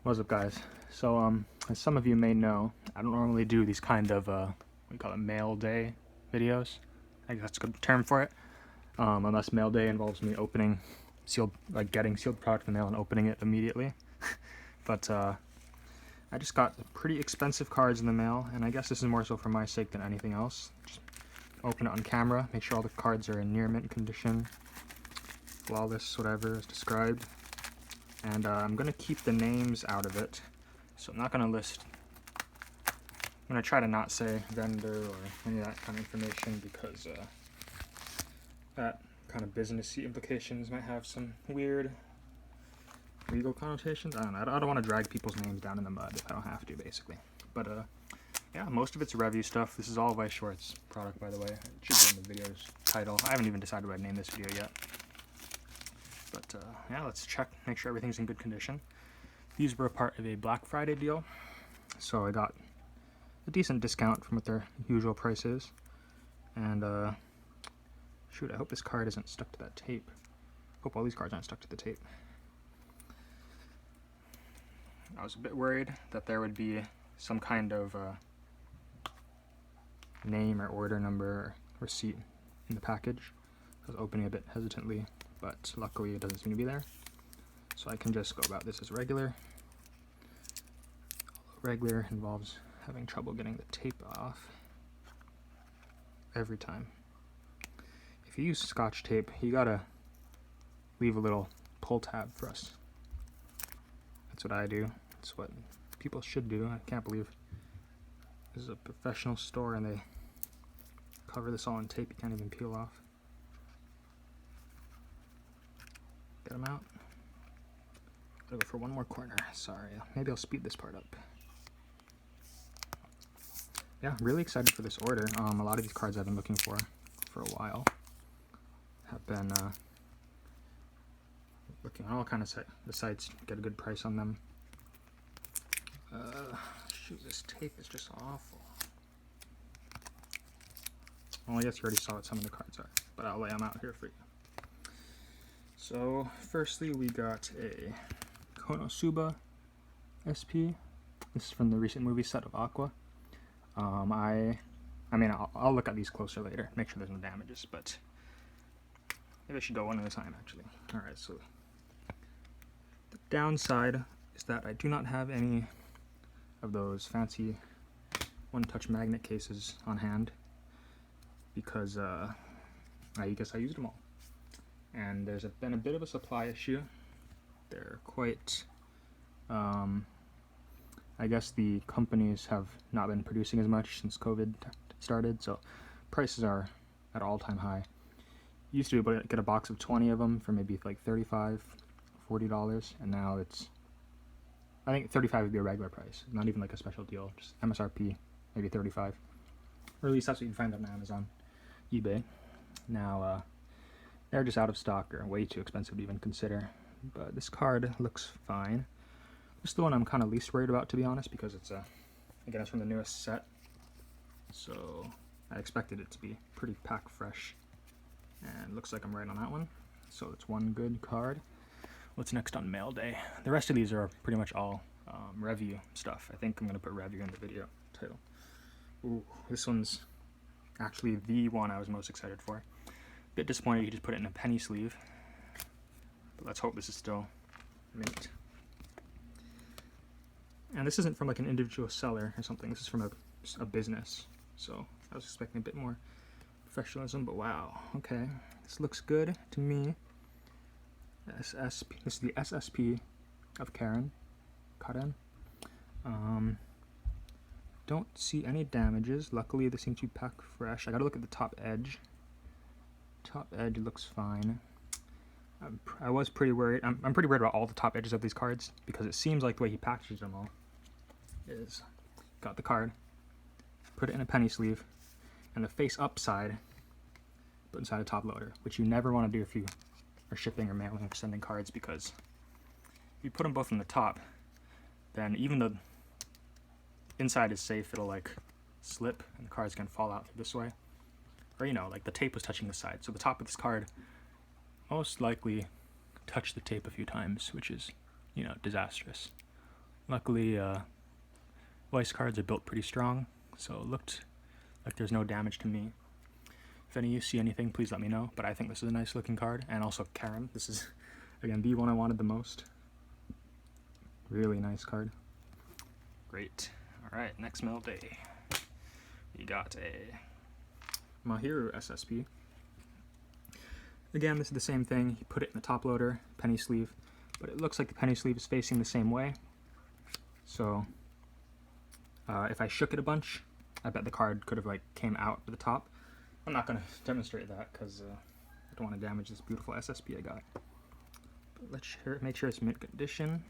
What's up, guys? So, as some of you may know, I don't normally do these kind of, we call it Mailday videos. I guess that's a good term for it. Unless Mailday involves me opening getting sealed product in the mail and opening it immediately. But, I just got pretty expensive cards in the mail, and I guess this is more so for my sake than anything else. Just open it on camera, make sure all the cards are in near mint condition, flawless, whatever is described. And I'm going to keep the names out of it, so I'm not going to list, I'm going to try to not say vendor or any of that kind of information, because that kind of businessy implications might have some weird legal connotations. I don't know, I don't want to drag people's names down in the mud if I don't have to, basically. But yeah, most of it's Revue stuff. This is all Weiss Schwarz product, by the way. It should be in the video's title. I haven't even decided what I'd name this video yet. But yeah, let's check, make sure everything's in good condition. These were a part of a Black Friday deal, so I got a decent discount from what their usual price is. And shoot, I hope this card isn't stuck to that tape. Hope all these cards aren't stuck to the tape. I was a bit worried that there would be some kind of name or order number or receipt in the package. I was opening a bit hesitantly, but luckily it doesn't seem to be there. So I can just go about this as regular. Regular involves having trouble getting the tape off every time. If you use Scotch tape, you gotta leave a little pull tab for us. That's what I do. That's what people should do. I can't believe this is a professional store and they cover this all in tape you can't even peel off. Get them out. Gotta go for one more corner. Sorry, maybe I'll speed this part up. Yeah, really excited for this order. A lot of these cards I've been looking for a while. Have been looking on all kinds of sites, get a good price on them. Shoot, this tape is just awful. Well, I guess you already saw what some of the cards are, but I'll lay them out here for you. So, firstly, we got a Konosuba Sp. This is from the recent movie set of Aqua. I'll look at these closer later, make sure there's no damages, but maybe I should go one at a time, actually. Alright, so the downside is that I do not have any of those fancy one-touch magnet cases on hand, because I guess I used them all. And there's been a bit of a supply issue. They're quite, I guess the companies have not been producing as much since COVID started, so prices are at all-time high. Used to be able to get a box of 20 of them for maybe like $35, $40, and now it's, I think $35 would be a regular price, not even like a special deal, just MSRP, maybe $35. Or at least that's what you can find on Amazon, eBay. Now, they're just out of stock or way too expensive to even consider. But this card looks fine. This is the one I'm kind of least worried about, to be honest, because it's again, it's from the newest set. So I expected it to be pretty pack fresh. And looks like I'm right on that one. So it's one good card. What's next on Mailday? The rest of these are pretty much all Revue stuff. I think I'm going to put Revue in the video title. Ooh, this one's actually the one I was most excited for. Bit disappointed he just put it in a penny sleeve, but let's hope this is still mint. And this isn't from like an individual seller or something, this is from a business, so I was expecting a bit more professionalism, but wow, okay, this looks good to me. SSP, this is the SSP of Karen. Don't see any damages. Luckily, this seems to be pack fresh. I gotta look at the top edge. Top edge looks fine. I was pretty worried. I'm pretty worried about all the top edges of these cards, because it seems like the way he packages them all is got the card, put it in a penny sleeve, and the face up side put inside a top loader, which you never want to do if you are shipping or mailing or sending cards, because if you put them both in the top, then even though inside is safe, it'll like slip and the cards can fall out this way. Or, you know, like the tape was touching the side, so the top of this card most likely touched the tape a few times, which is, you know, disastrous. Luckily, Weiss cards are built pretty strong, so it looked like there's no damage to me. If any of you see anything, please let me know, but I think this is a nice looking card, and also Karen. This is, again, the one I wanted the most. Really nice card. Great. Alright, next Mailday. We got a Mahiro Ssp. Again, this is the same thing. You put it in the top loader, penny sleeve, but it looks like the penny sleeve is facing the same way. So, if I shook it a bunch, I bet the card could have like came out at the top. I'm not going to demonstrate that because I don't want to damage this beautiful SSP I got. But let's make sure it's mint condition.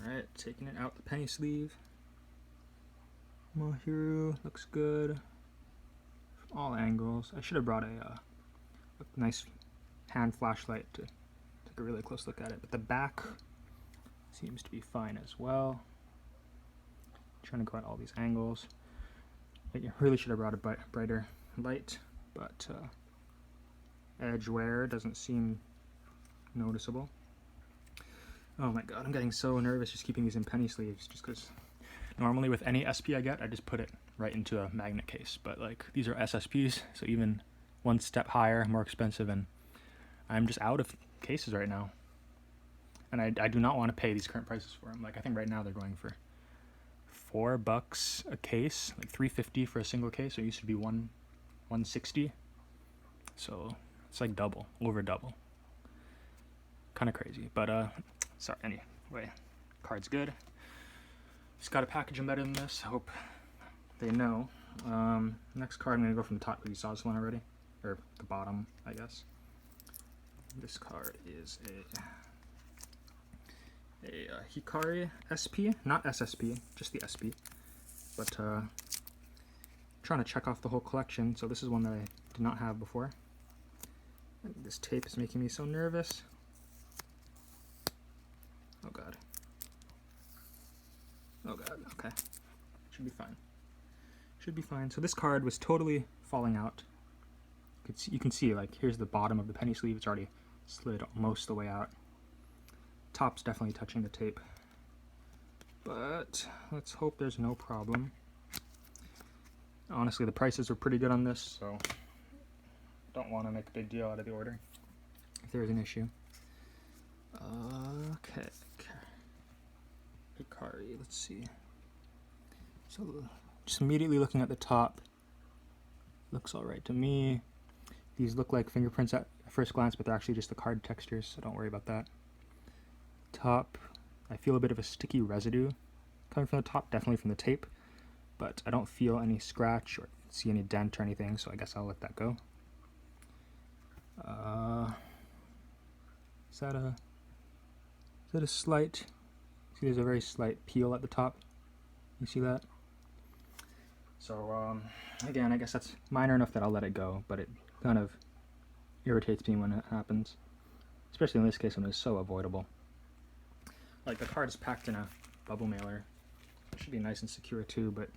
Alright, taking it out the penny sleeve. Mahiro looks good from all angles. I should have brought a nice hand flashlight to take a really close look at it, but the back seems to be fine as well. Trying to go at all these angles. I really should have brought a brighter light, but edge wear doesn't seem noticeable. Oh my god, I'm getting so nervous just keeping these in penny sleeves, just because normally with any SP I get, I just put it right into a magnet case, but like these are SSPs, so even one step higher, more expensive, and I'm just out of cases right now. And I do not want to pay these current prices for them. Like I think right now they're going for $4 a case, like $3.50 for a single case. So it used to be $160. So it's like double, over double. Kind of crazy, but sorry. Anyway, card's good. Just got to package them better than this. I hope they know. Next card, I'm gonna go from the top because you saw this one already, or the bottom, I guess. This card is a Hikari Sp, not SSP, just the Sp. But trying to check off the whole collection, so this is one that I did not have before. And this tape is making me so nervous. Oh god. Oh god, okay. Should be fine. Should be fine. So this card was totally falling out. You can see, like, here's the bottom of the penny sleeve. It's already slid most of the way out. Top's definitely touching the tape. But let's hope there's no problem. Honestly, the prices are pretty good on this, so don't want to make a big deal out of the order if there's an issue. Okay. Hikari, let's see. So just immediately looking at the top, looks alright to me. These look like fingerprints at first glance, but they're actually just the card textures, so don't worry about that. Top, I feel a bit of a sticky residue coming from the top, definitely from the tape, but I don't feel any scratch or see any dent or anything, so I guess I'll let that go. Is that a slight, see there's a very slight peel at the top, you see that? So again, I guess that's minor enough that I'll let it go, but it kind of irritates me when it happens, especially in this case when it's so avoidable. Like the card is packed in a bubble mailer, it should be nice and secure too, but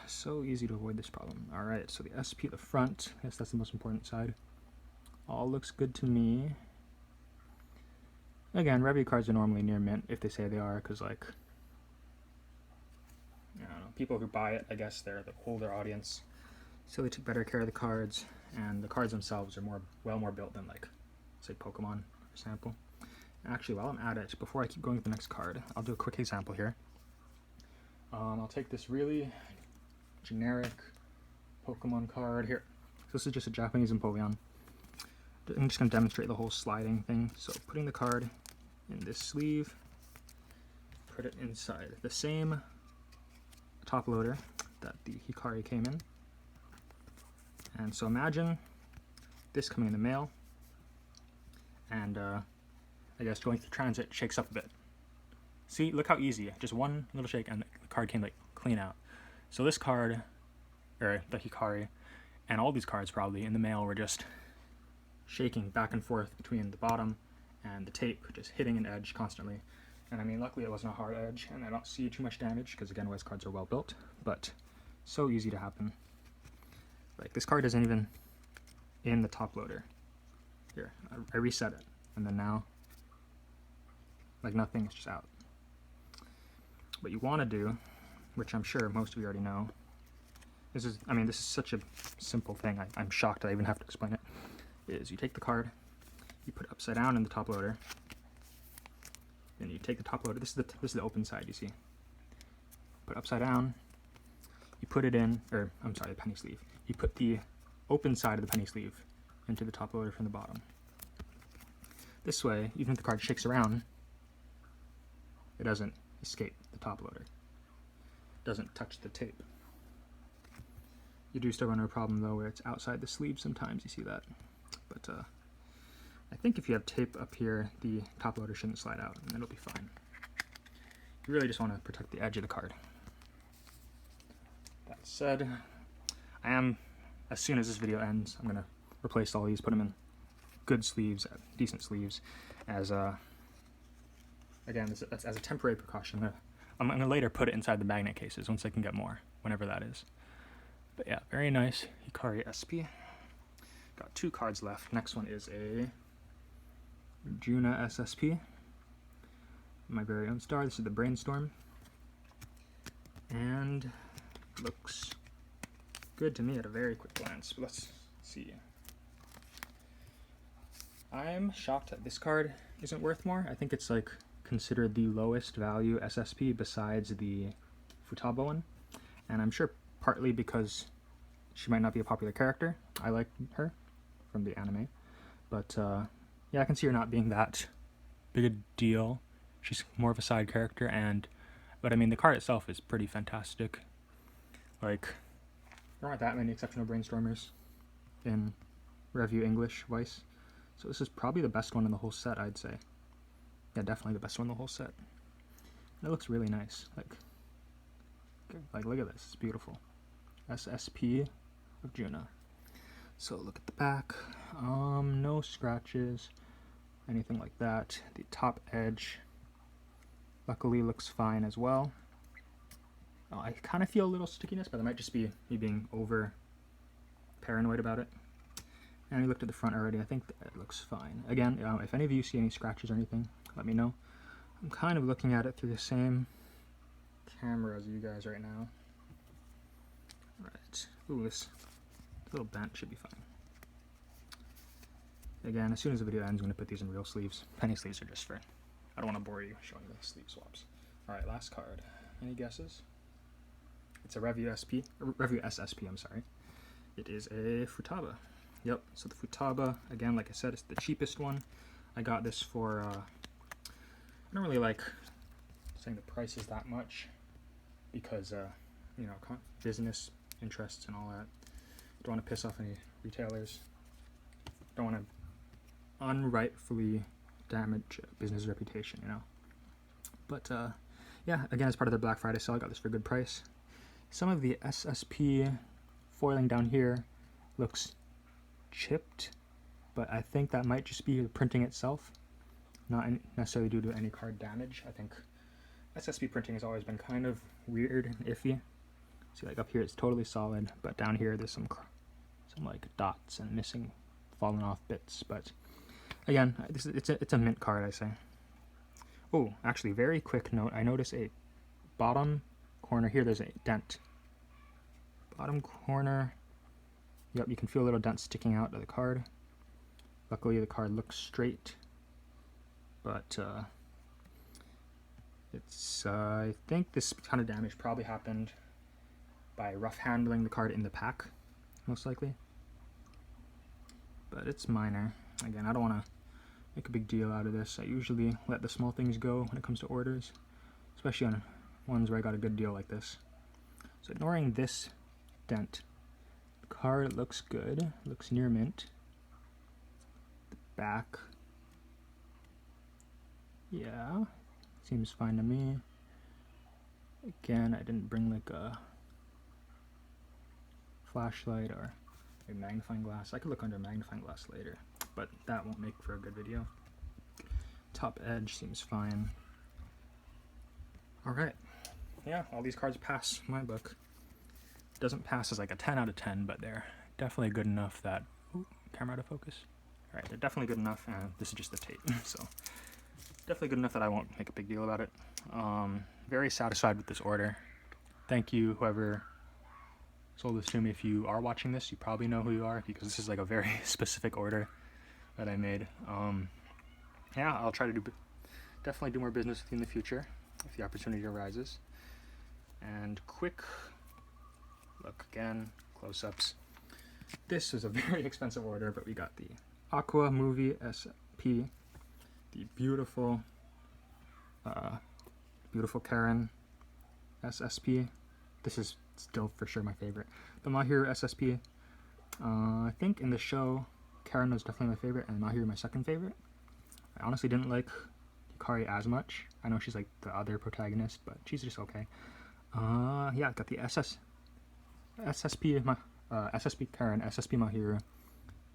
so easy to avoid this problem. Alright, so the SP at the front, I guess that's the most important side, all looks good to me. Again, Revue cards are normally near mint if they say they are, because like, I don't know, people who buy it, I guess they're the older audience, so they take better care of the cards, and the cards themselves are well more built than like, say, Pokemon, for example. Actually, while I'm at it, before I keep going to the next card, I'll do a quick example here. I'll take this really generic Pokemon card here. So this is just a Japanese Empoleon. I'm just going to demonstrate the whole sliding thing. So putting the card in this sleeve, put it inside the same top loader that the Hikari came in. And so imagine this coming in the mail, and I guess going through transit shakes up a bit. See, look how easy, just one little shake and the card came like clean out. So this card, or the Hikari, and all these cards probably in the mail were just shaking back and forth between the bottom and the tape, just hitting an edge constantly. And I mean, luckily it wasn't a hard edge, and I don't see too much damage, because again, Weiss cards are well built, but so easy to happen. Like, this card isn't even in the top loader. Here, I reset it, and then now, like nothing, it's just out. What you want to do, which I'm sure most of you already know, this is such a simple thing, I'm shocked I even have to explain it, is you take the card, you put it upside down in the top loader, then you take the top loader, this is the open side, you see. Put it upside down, you put it in, or I'm sorry, the penny sleeve. You put the open side of the penny sleeve into the top loader from the bottom. This way, even if the card shakes around, it doesn't escape the top loader. It doesn't touch the tape. You do still run into a problem though where it's outside the sleeve sometimes, you see that. But I think if you have tape up here, the top loader shouldn't slide out and it'll be fine. You really just want to protect the edge of the card. That said, as soon as this video ends, I'm going to replace all these, put them in good sleeves, decent sleeves, as again, as a temporary precaution. I'm going to later put it inside the magnet cases once I can get more, whenever that is. But yeah, very nice Mahiro Ssp. Got 2 cards left. Next one is a Juna SSP, my very own star. This is the Brainstorm, and looks good to me at a very quick glance. But let's see. I'm shocked that this card isn't worth more. I think it's like considered the lowest value SSP besides the Futaba one, and I'm sure partly because she might not be a popular character. I like her from the anime, but yeah, I can see her not being that big a deal. She's more of a side character, but I mean the card itself is pretty fantastic. Like, there aren't that many exceptional Brainstormers in Revue English Weiss, so this is probably the best one in the whole set, I'd say. Yeah, definitely the best one in the whole set. And it looks really nice. Like look at this, it's beautiful. SSP of Juna. So look at the back. No scratches, anything like that. The top edge, luckily, looks fine as well. I kind of feel a little stickiness, but that might just be me being over paranoid about it. And we looked at the front already. I think it looks fine. Again, if any of you see any scratches or anything, let me know. I'm kind of looking at it through the same camera as you guys right now. Alright. Ooh, this little bent should be fine. Again, as soon as the video ends, I'm going to put these in real sleeves. Penny sleeves are just for... I don't want to bore you showing the sleeve swaps. Alright, last card. Any guesses? It's a Revue SSP, I'm sorry. It is a Futaba. Yep, so the Futaba, again, like I said, it's the cheapest one. I got this for, I don't really like saying the price is that much because, you know, business interests and all that. Don't want to piss off any retailers. Don't want to unrightfully damage business reputation, you know. But, yeah, again, as part of their Black Friday sale, I got this for a good price. Some of the SSP foiling down here looks chipped, but I think that might just be the printing itself, not necessarily due to any card damage. I think SSP printing has always been kind of weird and iffy. See, like up here it's totally solid, but down here there's some like dots and missing, fallen off bits. But again, it's a mint card, I say. Oh, actually, very quick note. I notice a bottom corner here. There's a dent. Bottom corner. Yep, you can feel a little dent sticking out of the card. Luckily, the card looks straight, but it's I think this kind of damage probably happened by rough handling the card in the pack, most likely. But it's minor. Again, I don't want to make a big deal out of this. I usually let the small things go when it comes to orders, especially on ones where I got a good deal like this. So ignoring this dent, the card looks good, looks near mint. The back, yeah, seems fine to me. Again, I didn't bring like a flashlight or a magnifying glass. I could look under a magnifying glass later, but that won't make for a good video. Top edge seems fine. Alright, yeah, all these cards pass my book. Doesn't pass as like a 10 out of 10, but they're definitely good enough that... Ooh, camera out of focus. Alright, they're definitely good enough, and this is just the tape, so definitely good enough that I won't make a big deal about it. Very satisfied with this order. Thank you, whoever sold this to me. If you are watching this, you probably know who you are, because this is like a very specific order that I made. Yeah, I'll try to definitely do more business with you in the future if the opportunity arises. And quick look again, close-ups. This is a very expensive order, but we got the Aqua Movie SP, the beautiful Karen SSP. This is still for sure my favorite. The Mahiro Ssp. I think in the show, Karen was definitely my favorite, and Mahiro my second favorite. I honestly didn't like Yukari as much. I know she's like the other protagonist, but she's just okay. Yeah, got the SSP Karen, SSP Mahiro,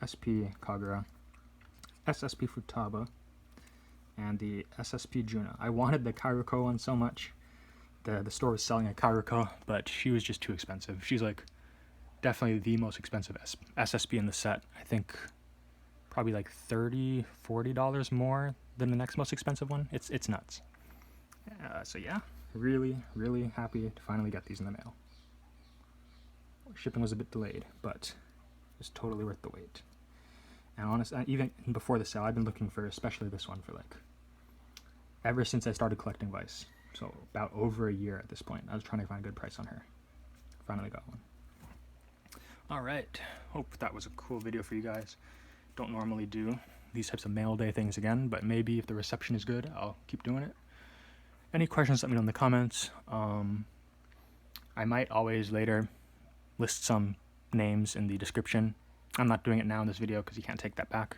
SP Kagura, SSP Futaba, and the SSP Juna. I wanted the Kairuko one so much. The store was selling a Kairuko, but she was just too expensive. She's like definitely the most expensive SSP in the set. I think probably like $30-$40 more than the next most expensive one. It's nuts. So yeah, really happy to finally get these in the mail. Shipping was a bit delayed, but it was totally worth the wait. And honestly, even before the sale, I've been looking for especially this one for like ever since I started collecting Weiss. So about over a year at this point. I was trying to find a good price on her. Finally got one. Alright, hope that was a cool video for you guys. Don't normally do these types of mail day things again, but maybe if the reception is good, I'll keep doing it. Any questions, let me know in the comments. I might always later list some names in the description. I'm not doing it now in this video because you can't take that back.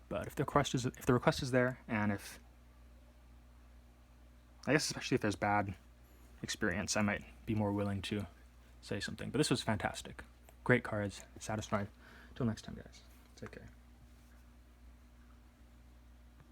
But if the request is there, and if I guess especially if there's bad experience, I might be more willing to say something. But this was fantastic. Great cards. Satisfied. Till next time, guys. Take care.